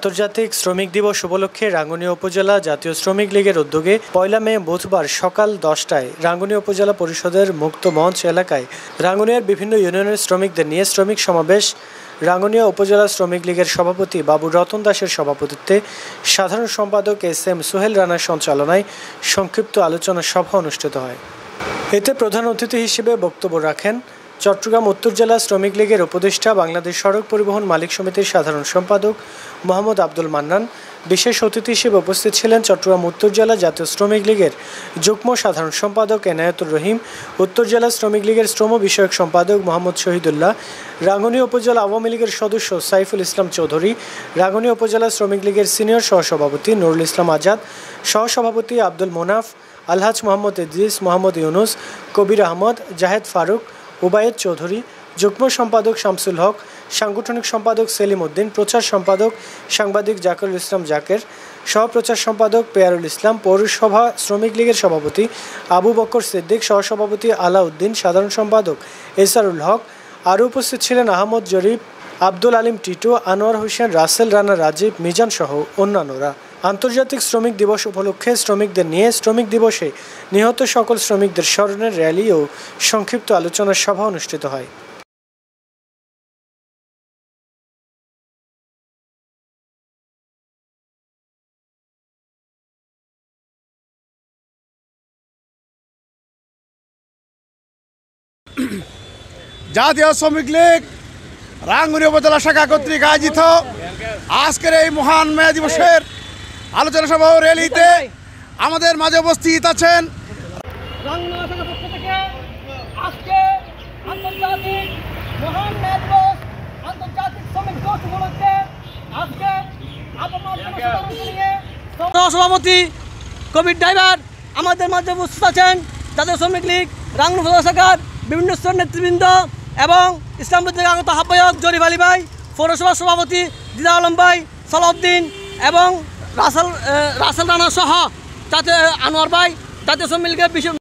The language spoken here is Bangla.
আন্তর্জাতিক শ্রমিক দিবস উপলক্ষে রাঙ্গুনিয়া উপজেলা জাতীয় শ্রমিক লীগের উদ্যোগে ১ মে বুধবার সকাল ১০টায় রাঙ্গুনিয়া উপজেলা পরিষদের মুক্ত মঞ্চ এলাকায় রাঙ্গুনিয়ার বিভিন্ন ইউনিয়নের শ্রমিকদের নিয়ে শ্রমিক সমাবেশ। রাঙ্গুনিয়া উপজেলা শ্রমিক লীগের সভাপতি বাবু রতন দাসের সভাপতিত্বে সাধারণ সম্পাদক এস.এম. সোহেল রানার সঞ্চালনায় সংক্ষিপ্ত আলোচনা সভা অনুষ্ঠিত হয়। এতে প্রধান অতিথি হিসেবে বক্তব্য রাখেন চট্টগ্রাম উত্তর জেলা শ্রমিক লীগের উপদেষ্টা, বাংলাদেশ সড়ক পরিবহন মালিক সমিতির সাধারণ সম্পাদক মোহাম্মদ আব্দুল মান্নান। বিশেষ অতিথি হিসেবে উপস্থিত ছিলেন চট্টগ্রাম উত্তর জেলা জাতীয় শ্রমিক লীগের যুগ্ম সাধারণ সম্পাদক এনায়েতুর রহিম, উত্তর জেলা শ্রমিক লীগের শ্রম বিষয়ক সম্পাদক মোহাম্মদ শহীদুল্লাহ, রাঙ্গুনিয়া উপজেলা আওয়ামী লীগের সদস্য সাইফুল ইসলাম চৌধুরী, রাঙ্গুনিয়া উপজেলা শ্রমিক লীগের সিনিয়র সহসভাপতি নুরুল ইসলাম আজাদ, সহসভাপতি আব্দুল মোনাফ, আলহাজ মোহাম্মদ ইদ্রিস, মোহাম্মদ ইউনুস, কবির আহমদ, জাহেদ ফারুক, উবায়েদ চৌধুরী, যুগ্ম সম্পাদক শামসুল হক, সাংগঠনিক সম্পাদক সেলিম উদ্দিন, প্রচার সম্পাদক সাংবাদিক জাকিরুল ইসলাম জাকের, সহপ্রচার সম্পাদক পেয়ারুল ইসলাম, পৌরসভা শ্রমিক লীগের সভাপতি আবু বকর সিদ্দিক, সহসভাপতি আলাউদ্দিন, সাধারণ সম্পাদক এসারুল হক। আরও উপস্থিত ছিলেন আহমদ জরিফ, আব্দুল আলিম টিটু, আনোয়ার হোসেন, রাসেল রানা, রাজীব, মিজান সহ অন্যান্যরা। আন্তর্জাতিক শ্রমিক দিবস উপলক্ষে শ্রমিকদের নিয়ে শ্রমিক দিবসে নিহত সকল শ্রমিকদের স্মরণের র্যালি ও সংক্ষিপ্ত আলোচনা সভা অনুষ্ঠিত হয়। জাতীয় শ্রমিক লীগ রাঙ্গুনিয়া উপজেলা শাখা কর্তৃক আয়োজিত আজকের এই মহান মে দিবসের আলোচনা সভা ও র্যালিতে আমাদের মাঝে উপস্থিত আছেন সভাপতি কবির ড্রাইভার, আমাদের মাঝে উপস্থিত আছেন জাতীয় শ্রমিক লীগ রাঙ্গুনিয়া উপজেলা শাখার বিভিন্ন স্তরের নেতৃবৃন্দ এবং ইসলামপুর থেকে আগত আহ্বায়ক জরিফ আলী ভাই, পৌরসভার সভাপতি দিদা আলম ভাই, সালাউদ্দিন এবং রাসেল রানা সহ জাতীয় আনোয়ার ভাই, জাতীয় শ্রমিক লীগের বিশেষ